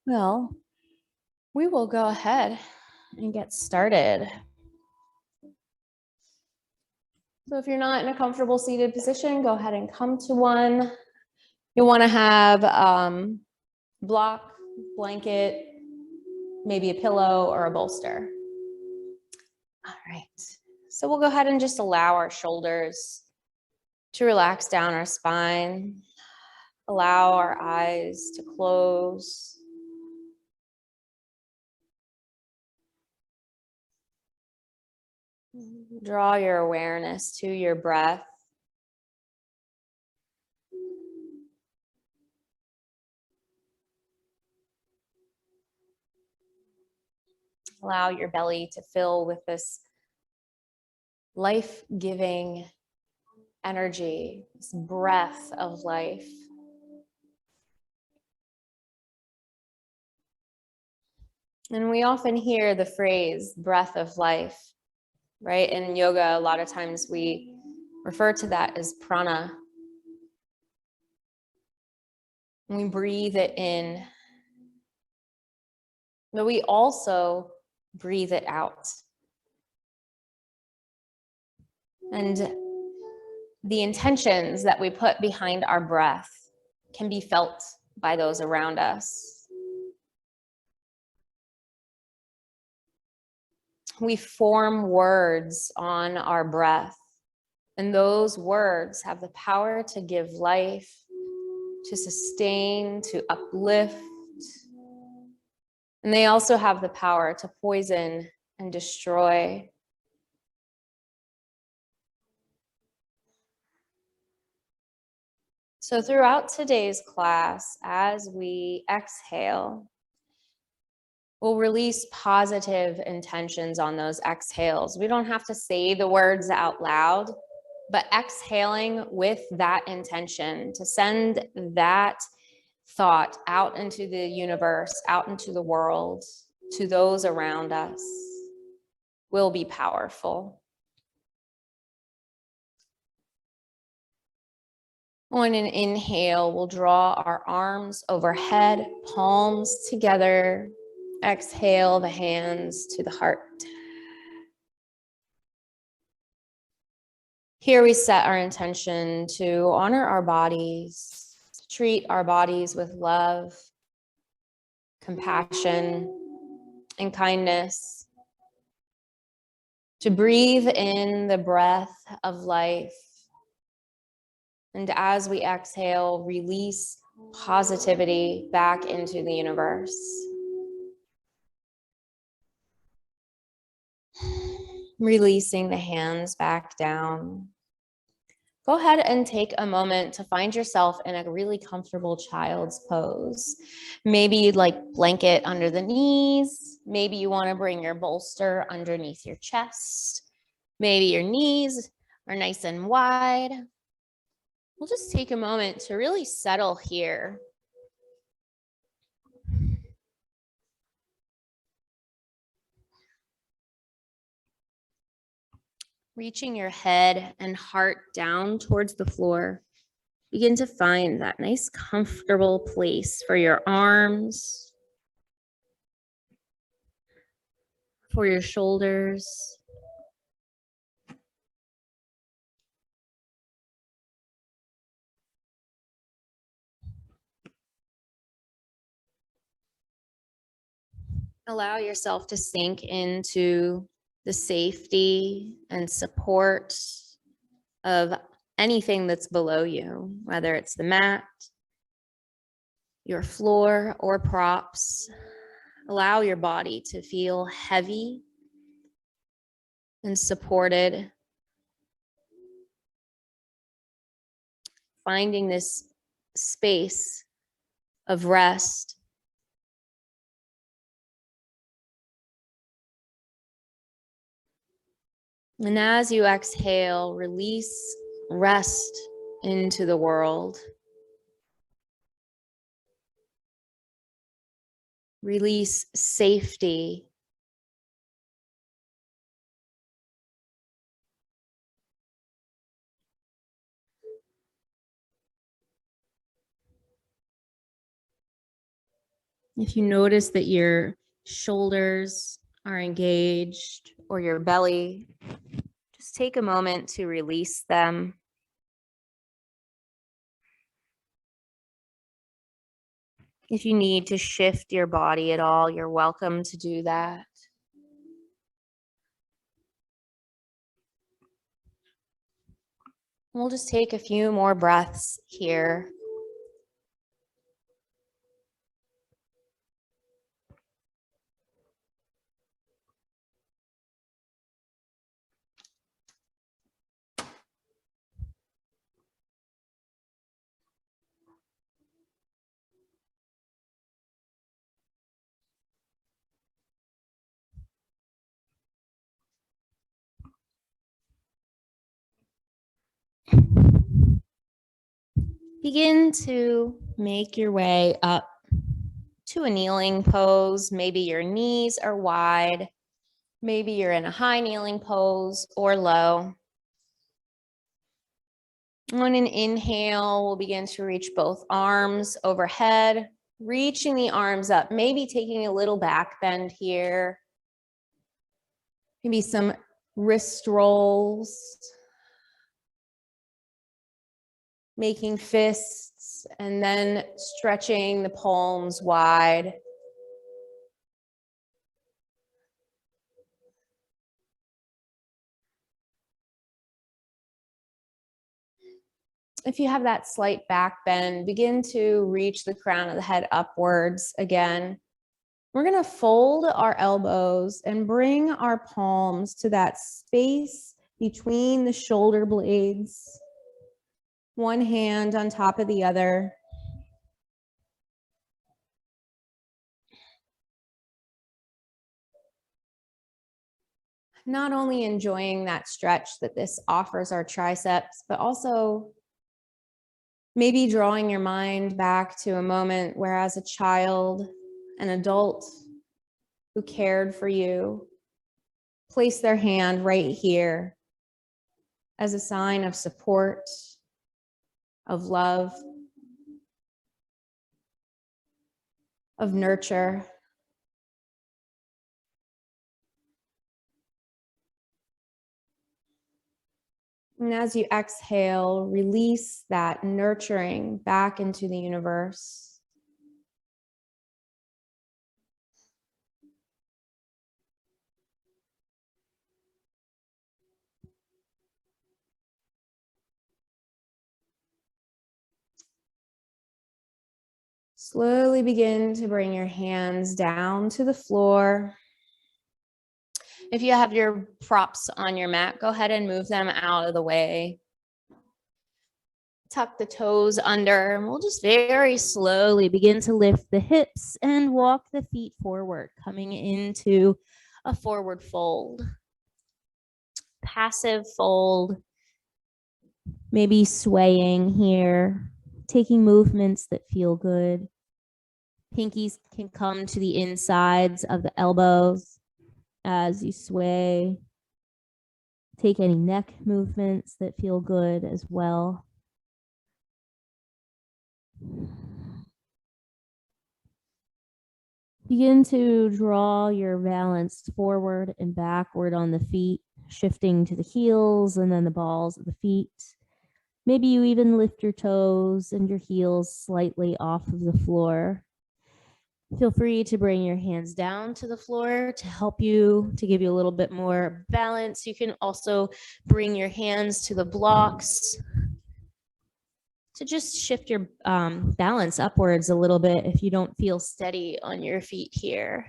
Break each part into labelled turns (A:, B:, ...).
A: Well, we will go ahead and get started. So if you're not in a comfortable seated position, go ahead and come to one. You'll want to have block, blanket, maybe a pillow or a bolster. All right, so we'll go ahead and just allow our shoulders to relax down our spine. Allow our eyes to close. Draw your awareness to your breath. Allow your belly to fill with this life-giving energy, this breath of life. And we often hear the phrase breath of life, right? In yoga, a lot of times we refer to that as prana. And we breathe it in, but we also breathe it out. And the intentions that we put behind our breath can be felt by those around us. We form words on our breath, and those words have the power to give life, to sustain, to uplift. And they also have the power to poison and destroy. So throughout today's class, as we exhale, we'll release positive intentions on those exhales. We don't have to say the words out loud, but exhaling with that intention to send that thought out into the universe, out into the world, to those around us, will be powerful. On an inhale, we'll draw our arms overhead, palms together. Exhale, the hands to the heart. Here we set our intention to honor our bodies, to treat our bodies with love, compassion, and kindness, to breathe in the breath of life. And as we exhale, release positivity back into the universe. Releasing the hands back down. Go ahead and take a moment to find yourself in a really comfortable child's pose. Maybe you'd like blanket under the knees. Maybe you want to bring your bolster underneath your chest. Maybe your knees are nice and wide. We'll just take a moment to really settle here. Reaching your head and heart down towards the floor. Begin to find that nice, comfortable place for your arms, for your shoulders. Allow yourself to sink into the safety and support of anything that's below you, whether it's the mat, your floor, or props. Allow your body to feel heavy and supported. Finding this space of rest. And as you exhale, release rest into the world. Release safety. If you notice that your shoulders are engaged or your belly, just take a moment to release them. If you need to shift your body at all, you're welcome to do that. We'll just take a few more breaths here. Begin to make your way up to a kneeling pose. Maybe your knees are wide. Maybe you're in a high kneeling pose or low. On an inhale, we'll begin to reach both arms overhead, reaching the arms up, maybe taking a little back bend here. Maybe some wrist rolls. Making fists and then stretching the palms wide. If you have that slight back bend, begin to reach the crown of the head upwards again. We're going to fold our elbows and bring our palms to that space between the shoulder blades. One hand on top of the other. Not only enjoying that stretch that this offers our triceps, but also maybe drawing your mind back to a moment where as a child, an adult who cared for you, placed their hand right here as a sign of support, of love, of nurture. And as you exhale, release that nurturing back into the universe. Slowly begin to bring your hands down to the floor. If you have your props on your mat, go ahead and move them out of the way. Tuck the toes under, and we'll just very slowly begin to lift the hips and walk the feet forward, coming into a forward fold. Passive fold, maybe swaying here, taking movements that feel good. Pinkies can come to the insides of the elbows as you sway. Take any neck movements that feel good as well. Begin to draw your balance forward and backward on the feet, shifting to the heels and then the balls of the feet. Maybe you even lift your toes and your heels slightly off of the floor. Feel free to bring your hands down to the floor to help you, to give you a little bit more balance. You can also bring your hands to the blocks to just shift your balance upwards a little bit if you don't feel steady on your feet here.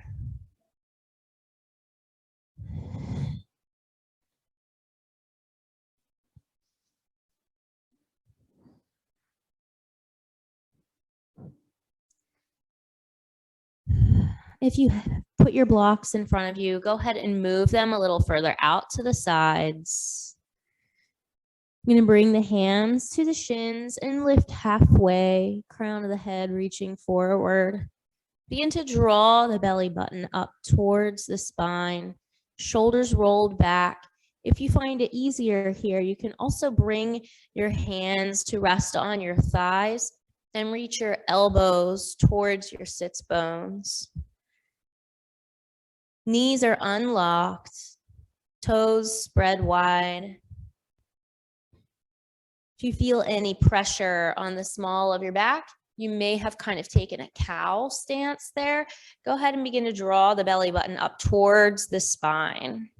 A: If you put your blocks in front of you, go ahead and move them a little further out to the sides. I'm going to bring the hands to the shins and lift halfway, crown of the head reaching forward. Begin to draw the belly button up towards the spine, shoulders rolled back. If you find it easier here, you can also bring your hands to rest on your thighs. And reach your elbows towards your sits bones. Knees are unlocked, toes spread wide. If you feel any pressure on the small of your back, you may have kind of taken a cow stance there. Go ahead and begin to draw the belly button up towards the spine.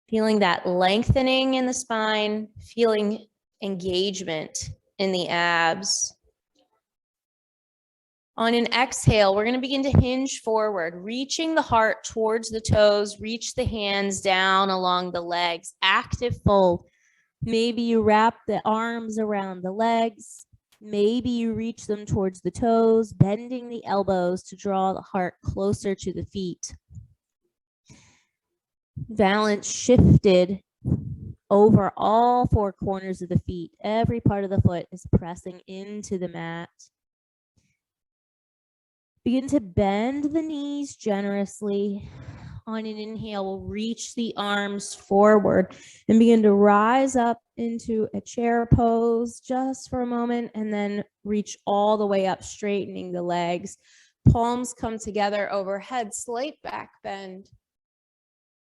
A: Feeling that lengthening in the spine, feeling engagement in the abs. On an exhale, we're going to begin to hinge forward, reaching the heart towards the toes, reach the hands down along the legs, active fold. Maybe you wrap the arms around the legs. Maybe you reach them towards the toes, bending the elbows to draw the heart closer to the feet. Balance shifted over all four corners of the feet. Every part of the foot is pressing into the mat. Begin to bend the knees generously. On an inhale, we'll reach the arms forward and begin to rise up into a chair pose just for a moment, and then reach all the way up, straightening the legs. Palms come together overhead, slight back bend.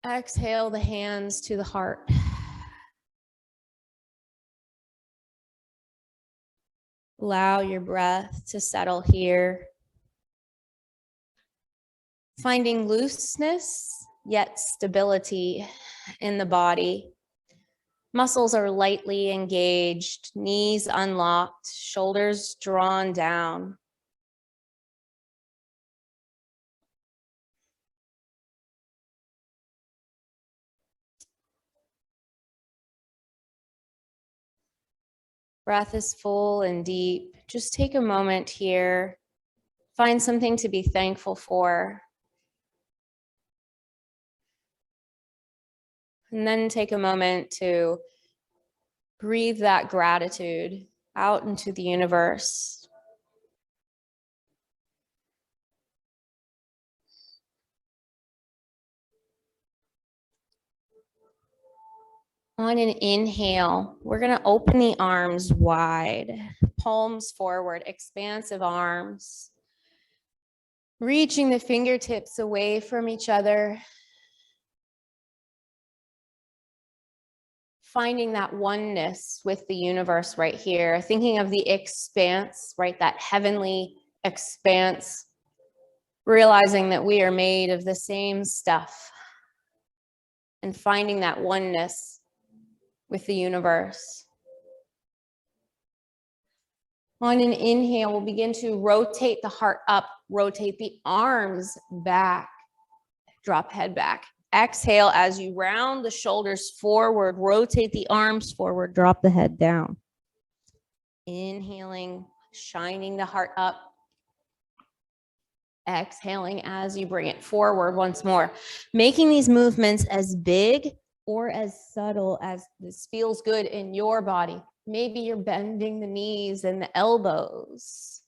A: Exhale the hands to the heart. Allow your breath to settle here. Finding looseness, yet stability in the body. Muscles are lightly engaged, knees unlocked, shoulders drawn down. Breath is full and deep. Just take a moment here. Find something to be thankful for. And then take a moment to breathe that gratitude out into the universe. On an inhale, we're going to open the arms wide, palms forward, expansive arms. Reaching the fingertips away from each other. Finding that oneness with the universe right here. Thinking of the expanse, right? That heavenly expanse. Realizing that we are made of the same stuff. And finding that oneness with the universe. On an inhale, we'll begin to rotate the heart up, rotate the arms back, drop head back. Exhale as you round the shoulders forward, rotate the arms forward, drop the head down. Inhaling, shining the heart up. Exhaling as you bring it forward once more. Making these movements as big or as subtle as this feels good in your body. Maybe you're bending the knees and the elbows.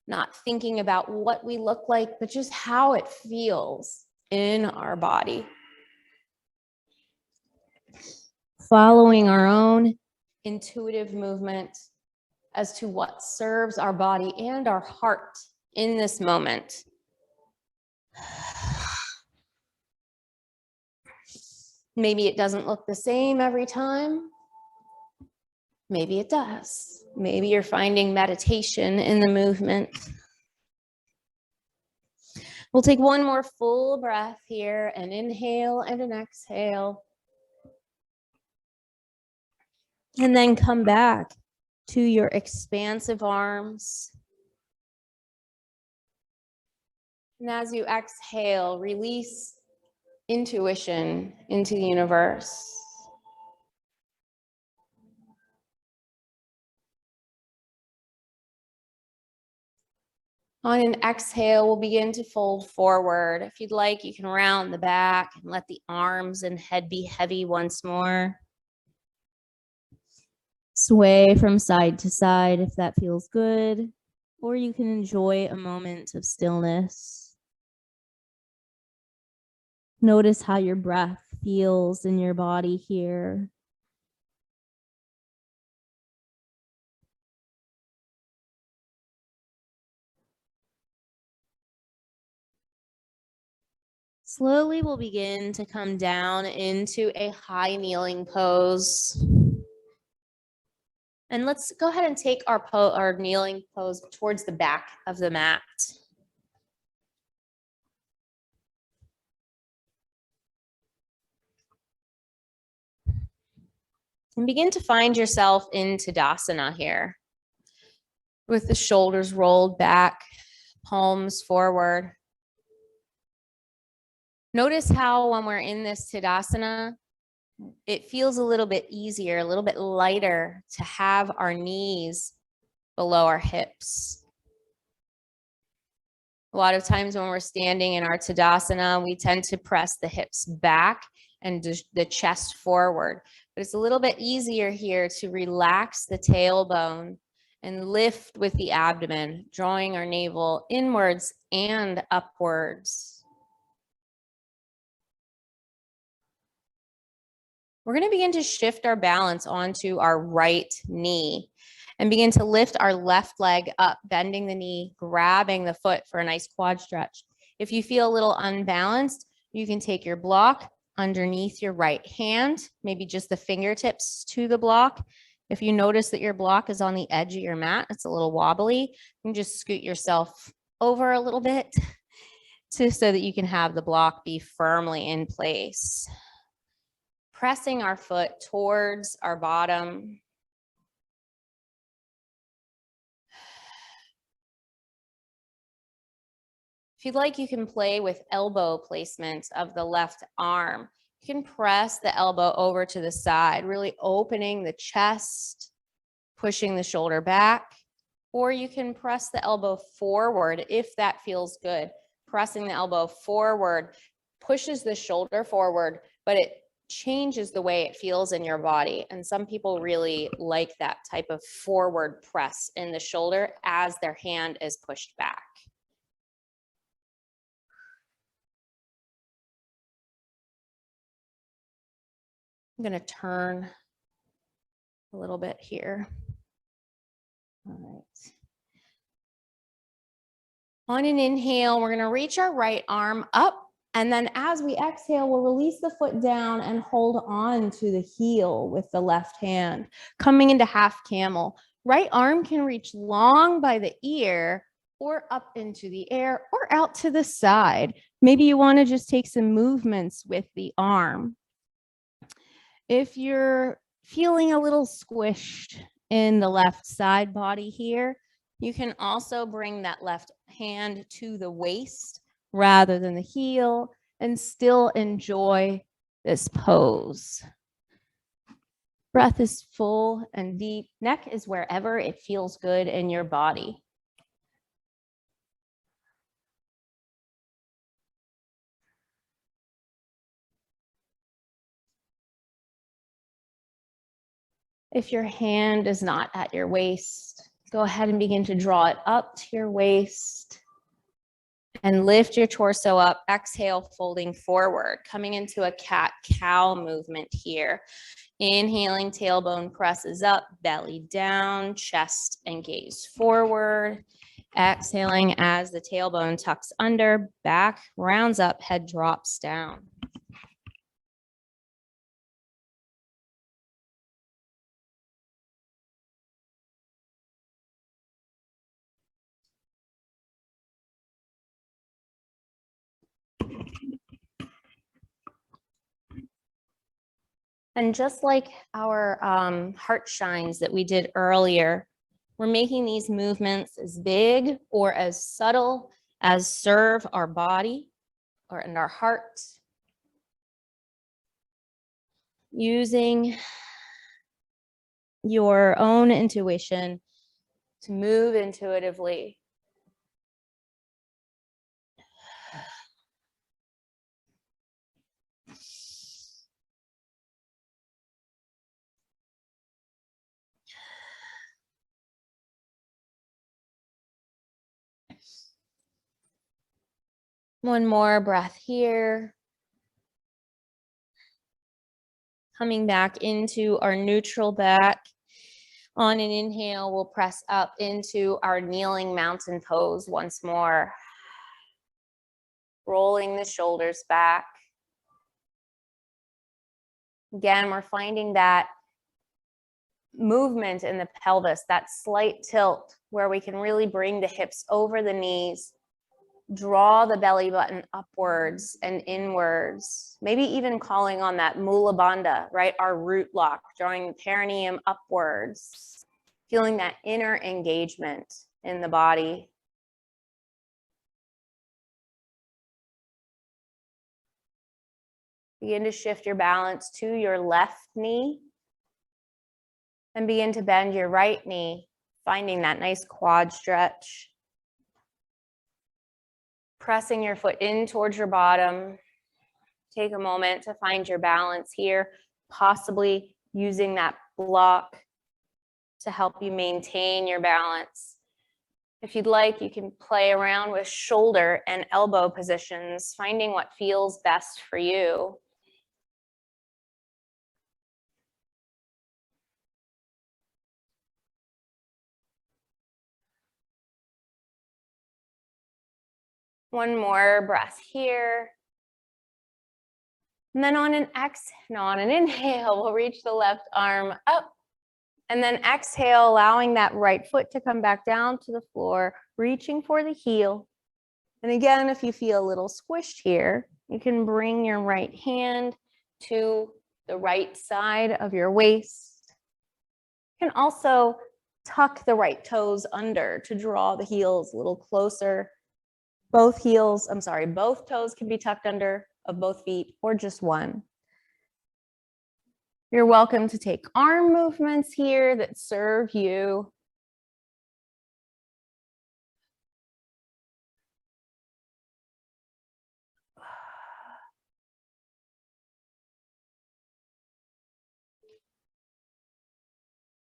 A: Not thinking about what we look like, but just how it feels in our body. Following our own intuitive movement as to what serves our body and our heart in this moment. Maybe it doesn't look the same every time. Maybe it does. Maybe you're finding meditation in the movement. We'll take one more full breath here, an inhale and an exhale. And then come back to your expansive arms. And as you exhale, release intuition into the universe. On an exhale, we'll begin to fold forward. If you'd like, you can round the back and let the arms and head be heavy once more. Sway from side to side if that feels good, or you can enjoy a moment of stillness. Notice how your breath
B: feels in your body here. Slowly we'll begin to come down into a high kneeling pose. And let's go ahead and take our kneeling pose towards the back of the mat. And begin to find yourself in Tadasana here, with the shoulders rolled back, palms forward. Notice how when we're in this Tadasana, it feels a little bit easier, a little bit lighter to have our knees below our hips. A lot of times when we're standing in our Tadasana, we tend to press the hips back and the chest forward. But it's a little bit easier here to relax the tailbone and lift with the abdomen, drawing our navel inwards and upwards. We're going to begin to shift our balance onto our right knee and begin to lift our left leg up, bending the knee, grabbing the foot for a nice quad stretch. If you feel a little unbalanced, you can take your block underneath your right hand, maybe just the fingertips to the block. If you notice that your block is on the edge of your mat, it's a little wobbly, you can just scoot yourself over a little bit so that you can have the block be firmly in place. Pressing our foot towards our bottom. If you'd like, you can play with elbow placement of the left arm. You can press the elbow over to the side, really opening the chest, pushing the shoulder back, or you can press the elbow forward if that feels good. Pressing the elbow forward pushes the shoulder forward, but it changes the way it feels in your body. And some people really like that type of forward press in the shoulder as their hand is pushed back. I'm going to turn a little bit here. All right. On an inhale, we're going to reach our right arm up. And then as we exhale, we'll release the foot down and hold on to the heel with the left hand, coming into half camel. Right arm can reach long by the ear or up into the air or out to the side. Maybe you want to just take some movements with the arm. If you're feeling a little squished in the left side body here, you can also bring that left hand to the waist rather than the heel and still enjoy this pose. Breath is full and deep. Neck is wherever it feels good in your body. If your hand is not at your waist, go ahead and begin to draw it up to your waist and lift your torso up. Exhale, folding forward, coming into a cat-cow movement here. Inhaling, tailbone presses up, belly down, chest and gaze forward. Exhaling as the tailbone tucks under, back rounds up, head drops down. And just like our heart shines that we did earlier, we're making these movements as big or as subtle as serve our body and our heart. Using your own intuition to move intuitively. One more breath here.
A: Coming back into our neutral back. On an inhale, we'll press up into our kneeling mountain pose once more. Rolling the shoulders back. Again, we're finding that movement in the pelvis, that slight tilt where we can really bring the hips over the knees, draw the belly button upwards and inwards, maybe even calling on that mula bandha, right? Our root lock, drawing the perineum upwards, feeling that inner engagement in the body. Begin to shift your balance to your left knee and begin to bend your right knee, finding that nice quad stretch. Pressing your foot in towards your bottom. Take a moment to find your balance here, possibly using that block to help you maintain your balance. If you'd like, you can play around with shoulder and elbow positions, finding what feels best for you. One more breath here. And then on an inhale, we'll reach the left arm up. And then exhale, allowing that right foot to come back down to the floor, reaching for the heel. And again, if you feel a little squished here, you can bring your right hand to the right side of your waist. You can also tuck the right toes under to draw the heels a little closer. Both toes can be tucked under of both feet or just one. You're welcome to take arm movements here that serve you.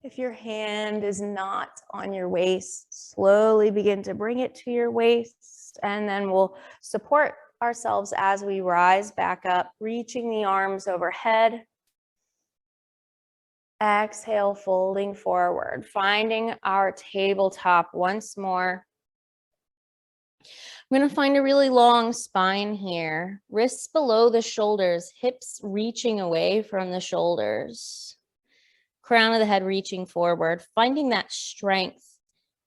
A: If your hand is not on your waist, slowly begin to bring it to your waist, and then we'll support ourselves as we rise back up, reaching the arms overhead. Exhale, folding forward, finding our tabletop once more. I'm going to find a really long spine here, wrists below the shoulders, hips reaching away from the shoulders. Crown of the head reaching forward, finding that strength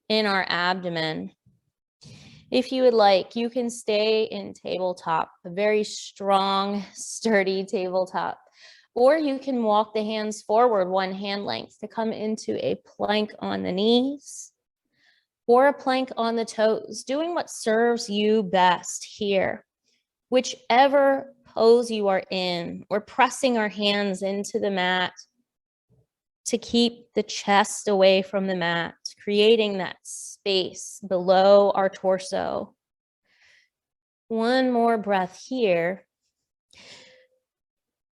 A: in our abdomen. If you would like, you can stay in tabletop, a very strong, sturdy tabletop, or you can walk the hands forward one hand length to come into a plank on the knees or a plank on the toes, doing what serves you best here. Whichever pose you are in, we're pressing our hands into the mat to keep the chest away from the mat, creating that space below our torso. One more breath here.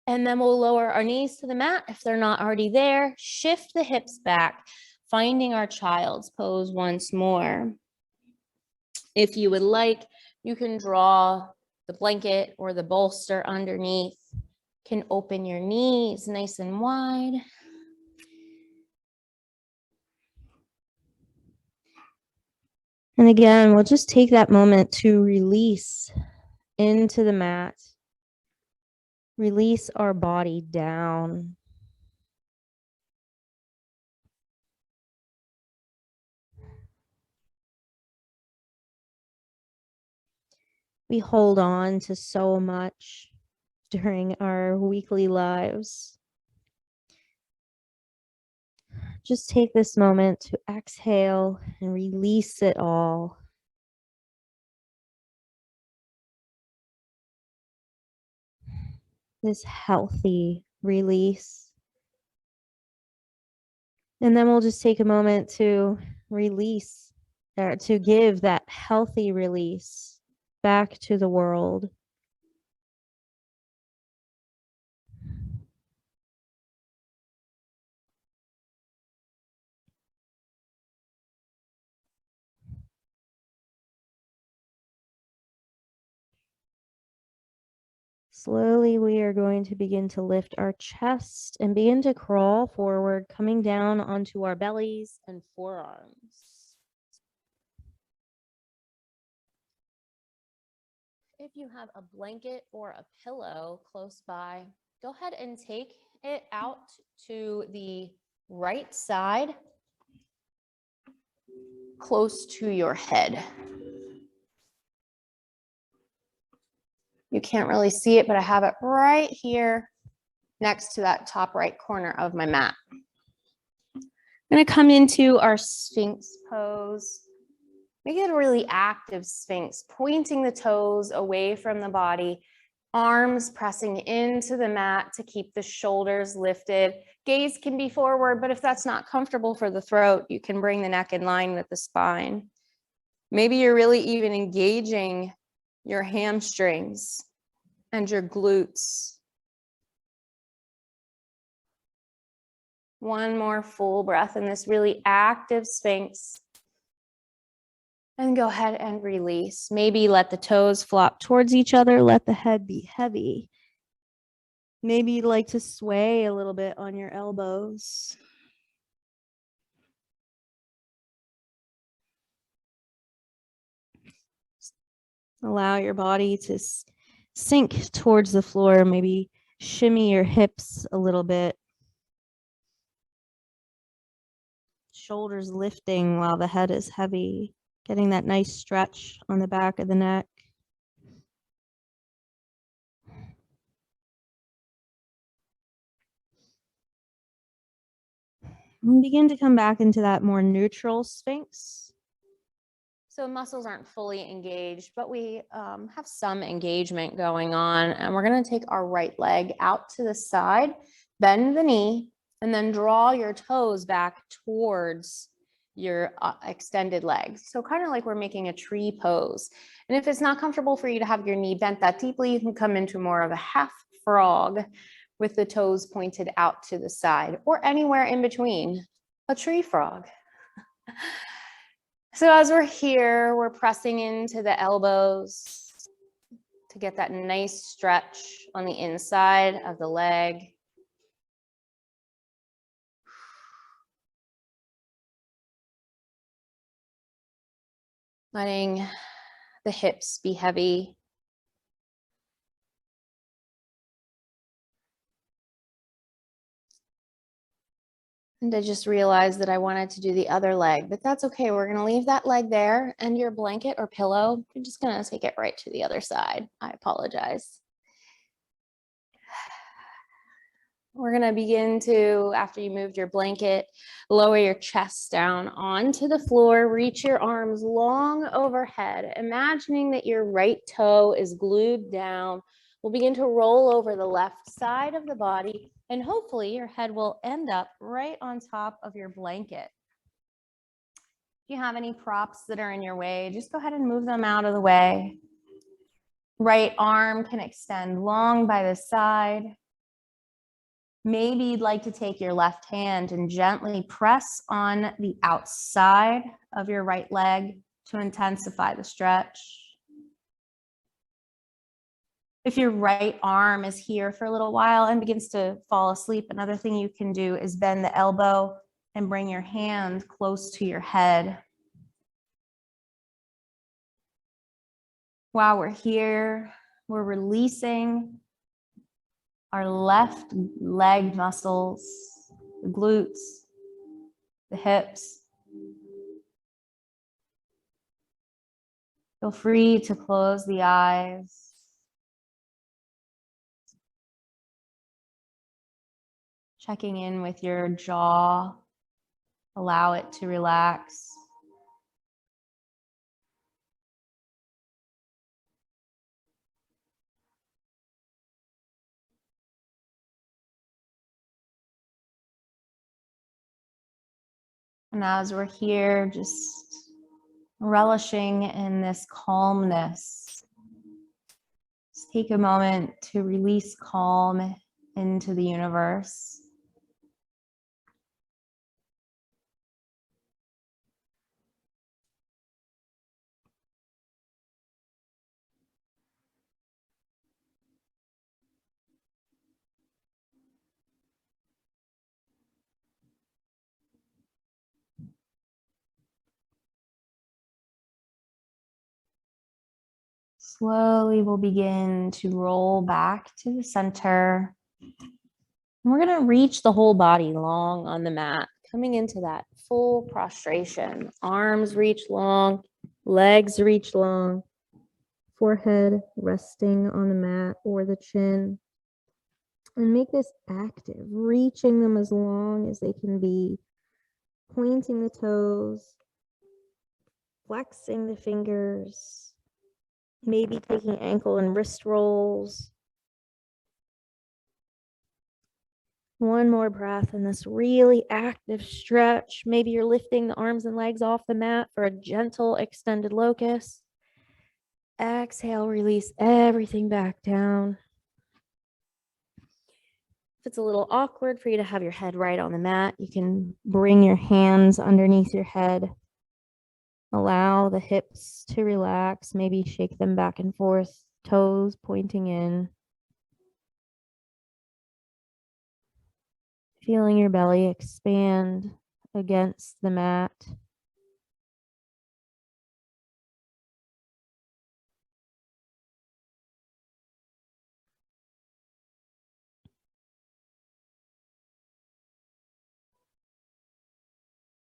A: And then we'll lower our knees to the mat if they're not already there. Shift the hips back, finding our child's pose once more. If you would like, you can draw the blanket or the bolster underneath. You can open your knees nice and wide. And again, we'll just take that moment to release into the mat. Release our body down. We hold on to so much during our weekly lives. Just take this moment to exhale and release it all. This healthy release. And then we'll just take a moment to release, or to give that healthy release back to the world.
B: Slowly, we are going to begin to lift our chest and begin to crawl forward, coming down onto our bellies and forearms. If you have a blanket or a pillow close by, go ahead and take it out to the right side, close to your head. You can't really see it, but I have it right here next to that top right corner of my mat. I'm going to come into our Sphinx pose. Make it a really active Sphinx, pointing the toes away from the body, arms pressing into the mat to keep the shoulders lifted. Gaze can be forward, but if that's not comfortable for the throat, you can bring the neck in line with the spine. Maybe you're really even engaging your hamstrings and your glutes. One more full breath in this really active Sphinx. And go ahead and release. Maybe let the toes flop towards each other. Let the head be heavy. Maybe you'd like to sway a little bit on your elbows. Allow your body to sink towards the floor. Maybe shimmy your hips a little bit. Shoulders lifting while the head is heavy. Getting that nice stretch on the back of the neck. And begin to come back into that more neutral Sphinx. So muscles aren't fully engaged, but we have some engagement going on. And we're going to take our right leg out to the side, bend the knee, and then draw your toes back towards your extended legs. So kind of like we're making a tree pose. And if it's not comfortable for you to have your knee bent that deeply, you can come into more of a half frog with the toes pointed out to the side or anywhere in between, a tree frog. So as we're here, we're pressing into the elbows to get that nice stretch on the inside of the leg. Letting the hips be heavy. And I just realized that I wanted to do the other leg, but that's okay. We're going to leave that leg there, and your blanket or pillow, you're just going to take it right to the other side. I apologize. We're going to begin to, after you moved your blanket, lower your chest down onto the floor, reach your arms long overhead, imagining that your right toe is glued down. We'll begin to roll over the left side of the body, and hopefully your head will end up right on top of your blanket. If you have any props that are in your way, just go ahead and move them out of the way. Right arm can extend long by the side. Maybe you'd like to take your left hand and gently press on the outside of your right leg to intensify the stretch. If your right arm is here for a little while and begins to fall asleep, another thing you can do is bend the elbow and bring your hand close to your head. While we're here, we're releasing our left leg muscles, the glutes, the hips. Feel free to close the eyes. Checking in with your jaw, allow it to relax. And as we're here, just relishing in this calmness, just take a moment to release calm into the universe. Slowly we'll begin to roll back to the center. We're going to reach the whole body long on the mat, coming into that full prostration. Arms reach long, legs reach long, forehead resting on the mat or the chin. And make this active, reaching them as long as they can be, pointing the toes, flexing the fingers, maybe taking ankle and wrist rolls. One more breath in this really active stretch. Maybe you're lifting the arms and legs off the mat for a gentle extended locust. Exhale, release everything back down. If it's a little awkward for you to have your head right on the mat, you can bring your hands underneath your head. Allow the hips to relax, maybe shake them back and forth, toes pointing in. Feeling your belly expand against the mat.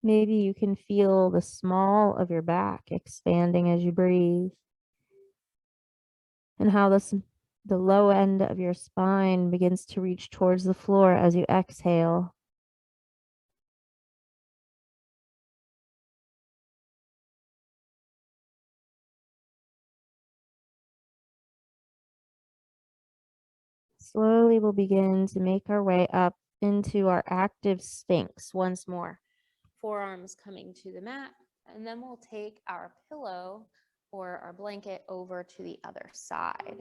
B: Maybe you can feel the small of your back expanding as you breathe, and how the low end of your spine begins to reach towards the floor as you exhale. Slowly we'll begin to make our way up into our active Sphinx once more. Forearms coming to the mat, and then we'll take our pillow or our blanket over to the other side.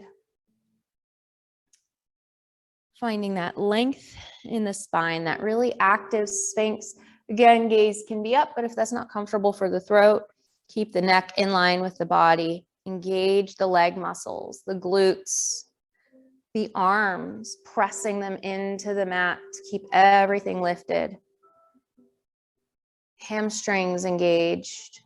B: Finding that length in the spine, that really active Sphinx. Again, gaze can be up, but if that's not comfortable for the throat, keep the neck in line with the body. Engage the leg muscles, the glutes, the arms, pressing them into the mat to keep everything lifted. Hamstrings engaged.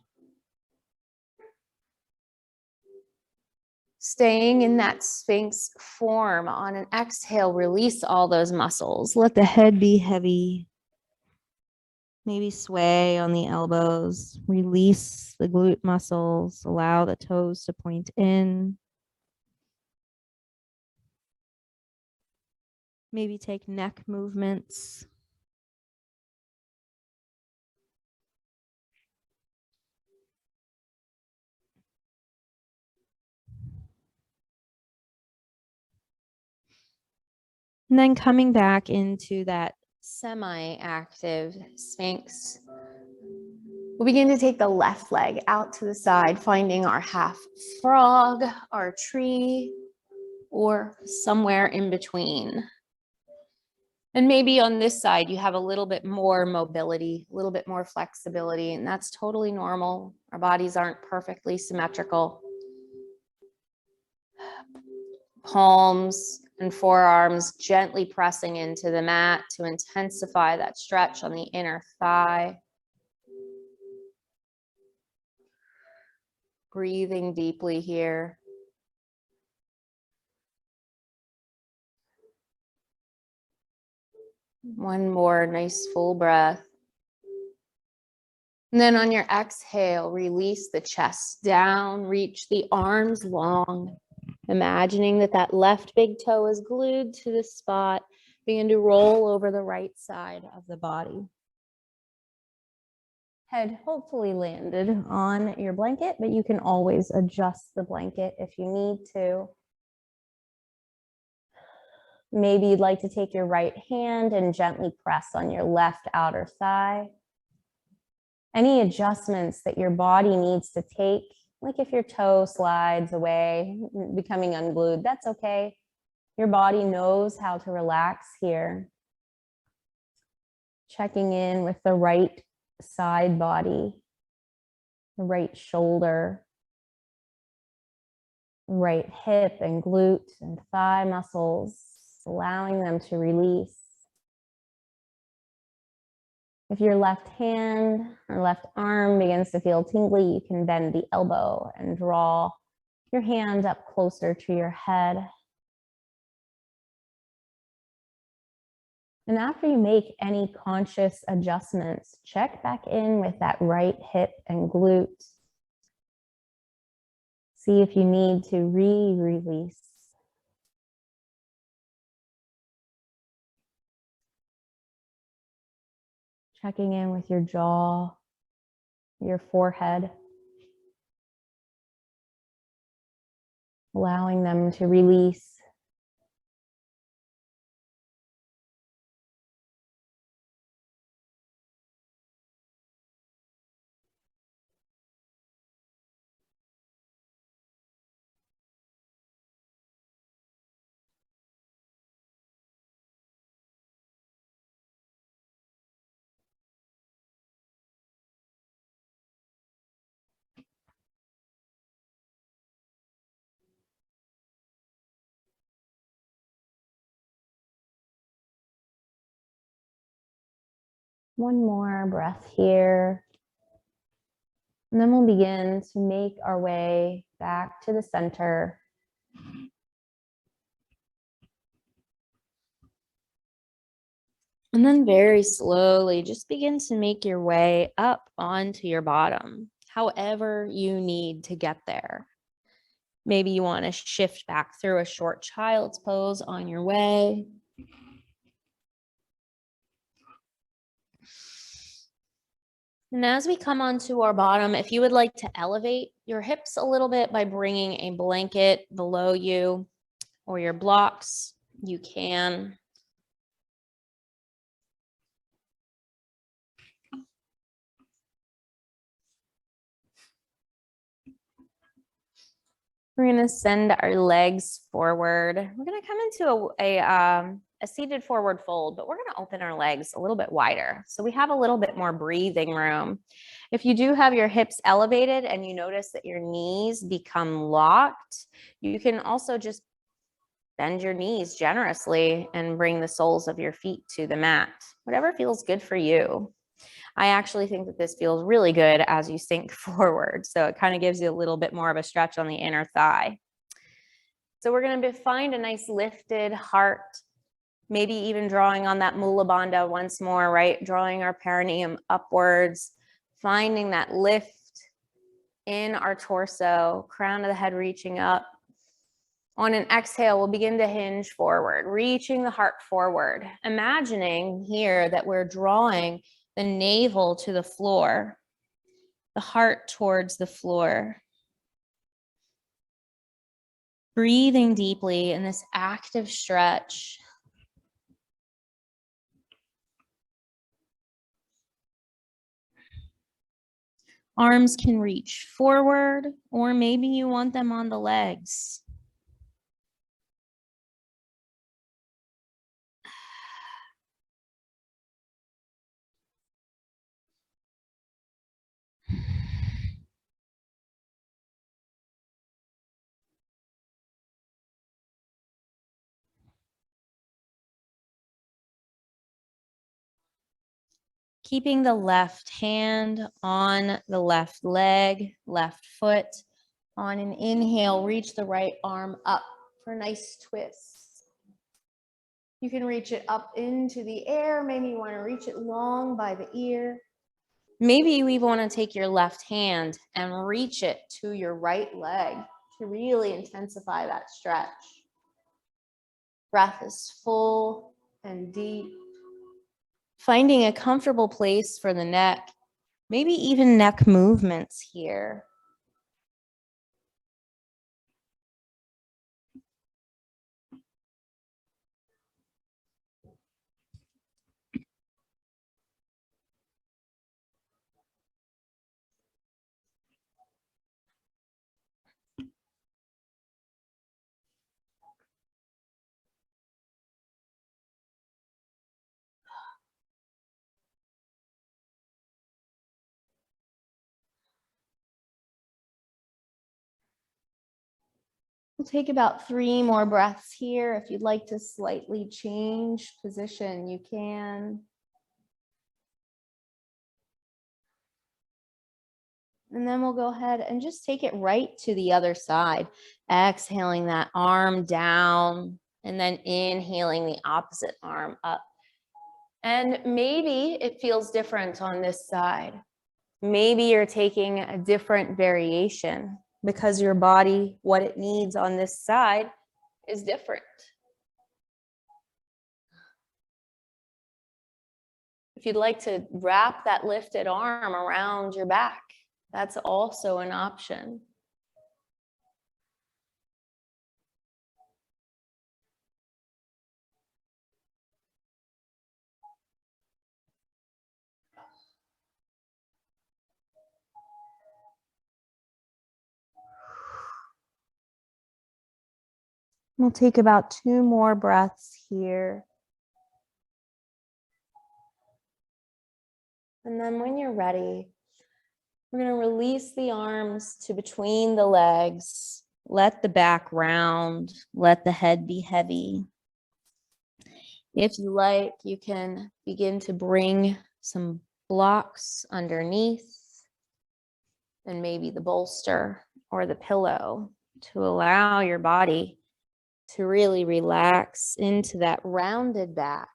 B: Staying in that Sphinx form. On an exhale, release all those muscles. Let the head be heavy. Maybe sway on the elbows. Release the glute muscles. Allow the toes to point in. Maybe take neck movements. And then coming back into that semi-active Sphinx, we'll begin to take the left leg out to the side, finding our half frog, our tree, or somewhere in between. And maybe on this side, you have a little bit more mobility, a little bit more flexibility, and that's totally normal. Our bodies aren't perfectly symmetrical. Palms and forearms gently pressing into the mat to intensify that stretch on the inner thigh. Breathing deeply here. One more nice full breath. And then on your exhale, release the chest down, reach the arms long. Imagining that that left big toe is glued to the spot. Begin to roll over the right side of the body. Head hopefully landed on your blanket, but you can always adjust the blanket if you need to. Maybe you'd like to take your right hand and gently press on your left outer thigh. Any adjustments that your body needs to take, like if your toe slides away, becoming unglued, that's okay. Your body knows how to relax here. Checking in with the right side body, the right shoulder, right hip and glute and thigh muscles, allowing them to release. If your left hand or left arm begins to feel tingly, you can bend the elbow and draw your hand up closer to your head. And after you make any conscious adjustments, check back in with that right hip and glute. See if you need to release. Checking in with your jaw, your forehead. Allowing them to release. One more breath here. And then we'll begin to make our way back to the center.
A: And then very slowly, just begin to make your way up onto your bottom, however you need to get there. Maybe you want to shift back through a short child's pose on your way. And as we come onto our bottom, if you would like to elevate your hips a little bit by bringing a blanket below you or your blocks, you can. We're going to send our legs forward. We're going to come into a seated forward fold, but we're going to open our legs a little bit wider. So we have a little bit more breathing room. If you do have your hips elevated and you notice that your knees become locked, you can also just bend your knees generously and bring the soles of your feet to the mat. Whatever feels good for you. I actually think that this feels really good as you sink forward. So it kind of gives you a little bit more of a stretch on the inner thigh. So we're going to find a nice lifted heart, maybe even drawing on that Mula Bandha once more, right? Drawing our perineum upwards, finding that lift in our torso, crown of the head reaching up. On an exhale, we'll begin to hinge forward, reaching the heart forward, imagining here that we're drawing the navel to the floor, the heart towards the floor. Breathing deeply in this active stretch. Arms can reach forward, or maybe you want them on the legs. Keeping the left hand on the left leg, left foot. On an inhale, reach the right arm up for a nice twist. You can reach it up into the air. Maybe you want to reach it long by the ear. Maybe you even want to take your left hand and reach it to your right leg to really intensify that stretch. Breath is full and deep. Finding a comfortable place for the neck, maybe even neck movements here. We'll take about 3 more breaths here. If you'd like to slightly change position, you can.
B: And then we'll go ahead and just take it right to the other side. Exhaling that arm down and then inhaling the opposite arm up. And maybe it feels different on this side. Maybe you're taking a different variation because your body, what it needs on this side is different. If you'd like to wrap that lifted arm around your back, that's also an option. We'll take about 2 more breaths here. And then when you're ready, we're going to release the arms to between the legs. Let the back round. Let the head be heavy. If you like, you can begin to bring some blocks underneath and maybe the bolster or the pillow to allow your body to really relax into that rounded back,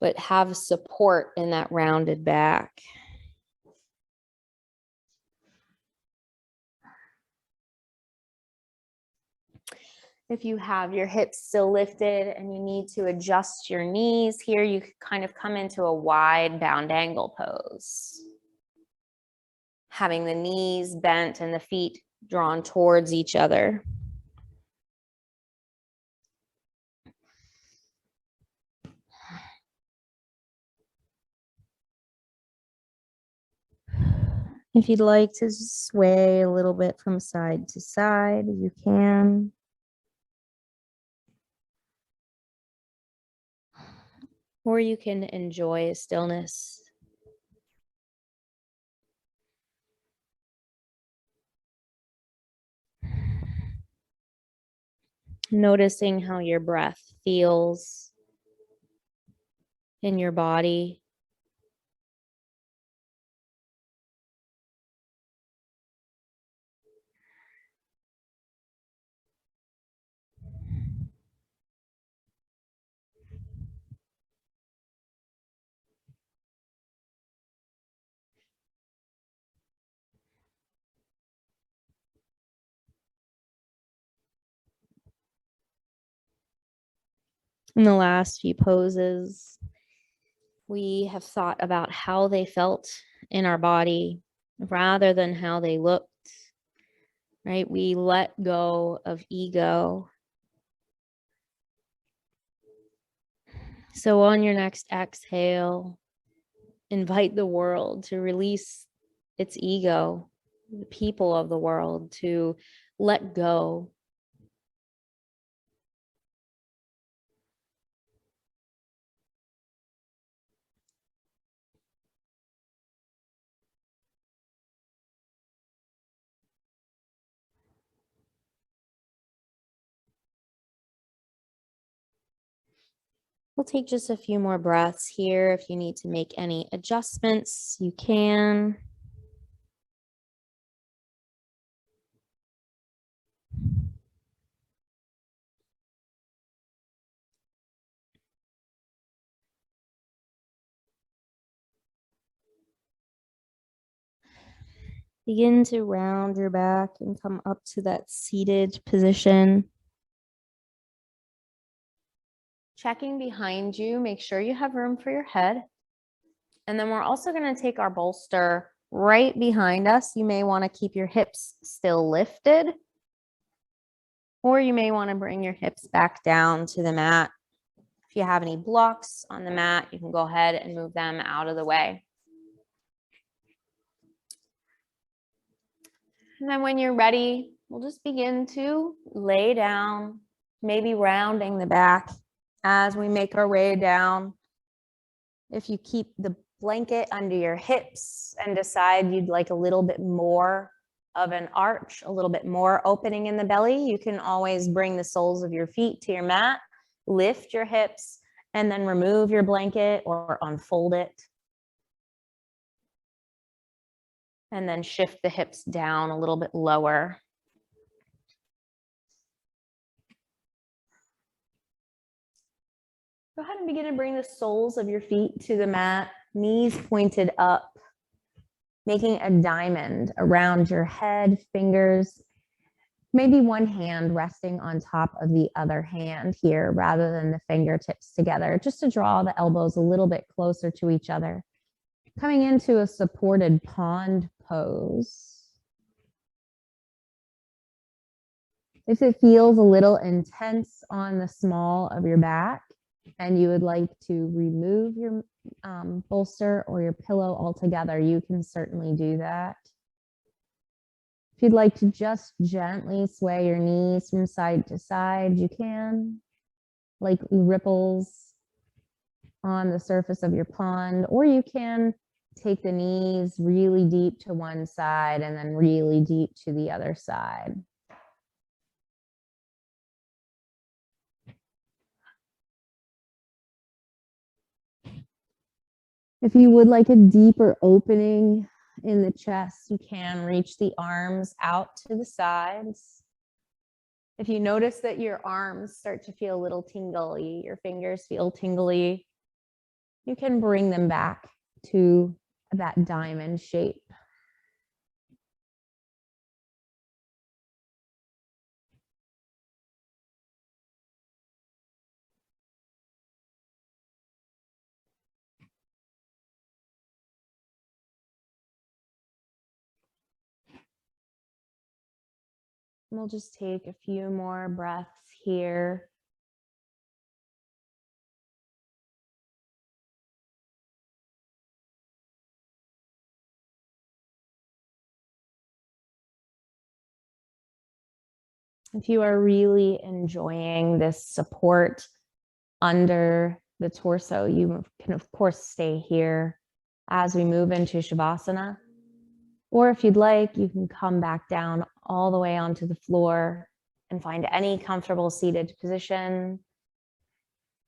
B: but have support in that rounded back. If you have your hips still lifted and you need to adjust your knees here, you could kind of come into a wide bound angle pose. Having the knees bent and the feet drawn towards each other. If you'd like to sway a little bit from side to side, you can. Or you can enjoy stillness. Noticing how your breath feels in your body. In the last few poses, we have thought about how they felt in our body rather than how they looked, right? We let go of ego. So on your next exhale, invite the world to release its ego, the people of the world to let go. We'll take just a few more breaths here. If you need to make any adjustments, you can. Begin to round your back and come up to that seated position. Checking behind you, make sure you have room for your head. And then we're also going to take our bolster right behind us. You may want to keep your hips still lifted, or you may want to bring your hips back down to the mat. If you have any blocks on the mat, you can go ahead and move them out of the way. And then when you're ready, we'll just begin to lay down, maybe rounding the back as we make our way down. If you keep the blanket under your hips and decide you'd like a little bit more of an arch, a little bit more opening in the belly, you can always bring the soles of your feet to your mat, lift your hips, and then remove your blanket or unfold it.
A: And then shift the hips down a little bit lower.
B: Go ahead and begin to bring the soles of your feet to the mat, knees pointed up, making a diamond around your head, fingers, maybe one hand resting on top of the other hand here rather than the fingertips together, just to draw the elbows a little bit closer to each other. Coming into a supported pond pose. If it feels a little intense on the small of your back and you would like to remove your bolster or your pillow altogether, you can certainly do that. If you'd like to just gently sway your knees from side to side, you can, like ripples on the surface of your pond, or you can take the knees really deep to one side and then really deep to the other side. If you would like a deeper opening in the chest, you can reach the arms out to the sides. If you notice that your arms start to feel a little tingly, your fingers feel tingly, you can bring them back to that diamond shape. We'll just take a few more breaths here. If you are really enjoying this support under the torso, you can of course stay here as we move into Shavasana. Or if you'd like, you can come back down all the way onto the floor and find any comfortable seated position.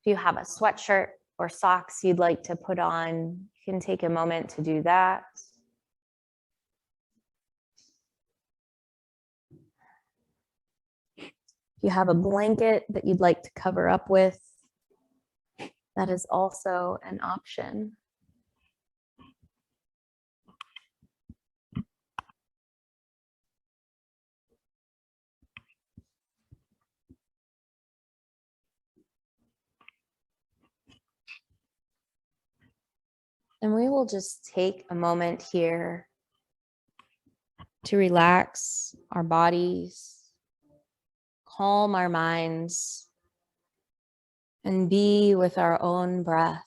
B: If you have a sweatshirt or socks you'd like to put on, you can take a moment to do that. If you have a blanket that you'd like to cover up with, that is also an option. And we will just take a moment here to relax our bodies, calm our minds, and be with our own breath.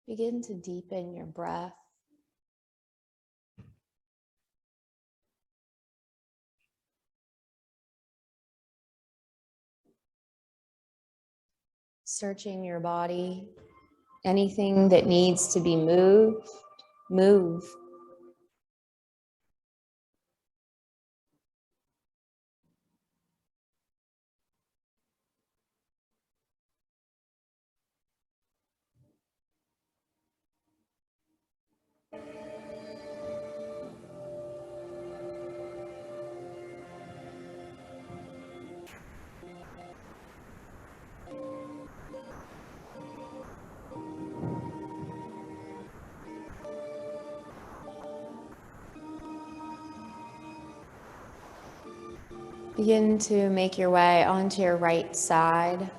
A: Begin to deepen your breath. Searching your body. Anything that needs to be moved, move. Begin to make your way onto your right side.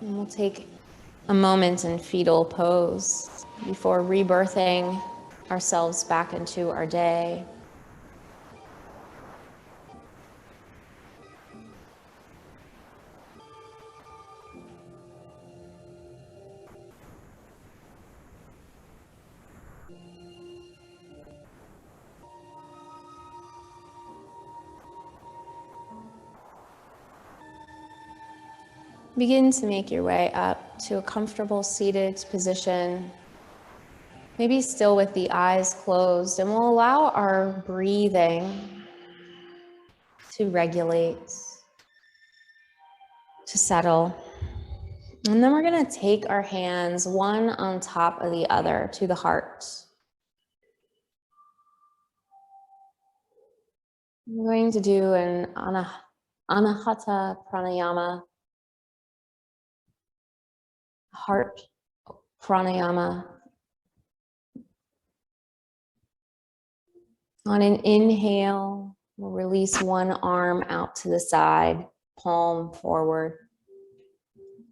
A: And we'll take a moment in fetal pose before rebirthing ourselves back into our day. Begin to make your way up to a comfortable seated position, maybe still with the eyes closed, and we'll allow our breathing to regulate, to settle. And then we're going to take our hands one on top of the other to the heart. I'm going to do an Anahata pranayama, heart pranayama. On an inhale, we'll release one arm out to the side, palm forward.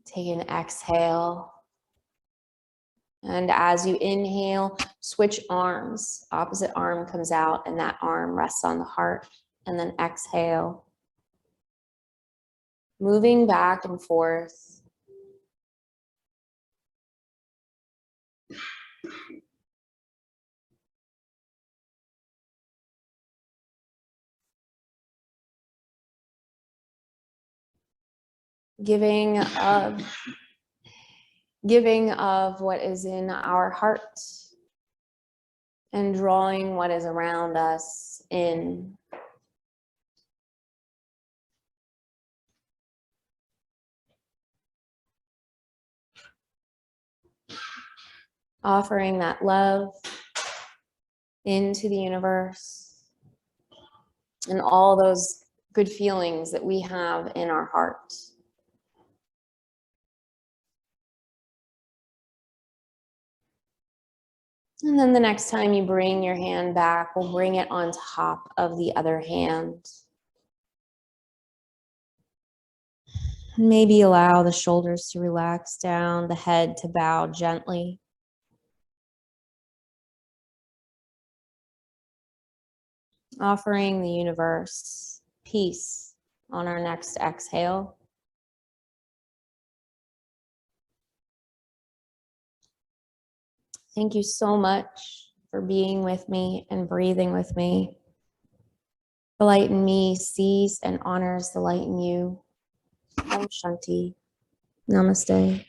A: Take an exhale. And as you inhale, switch arms. Opposite arm comes out and that arm rests on the heart. And then exhale. Moving back and forth. Giving of what is in our heart and drawing what is around us in. Offering that love into the universe and all those good feelings that we have in our heart. And then the next time you bring your hand back, we'll bring it on top of the other hand. Maybe allow the shoulders to relax down, the head to bow gently. Offering the universe peace on our next exhale. Thank you so much for being with me and breathing with me. The light in me sees and honors the light in you. Om Shanti. Namaste.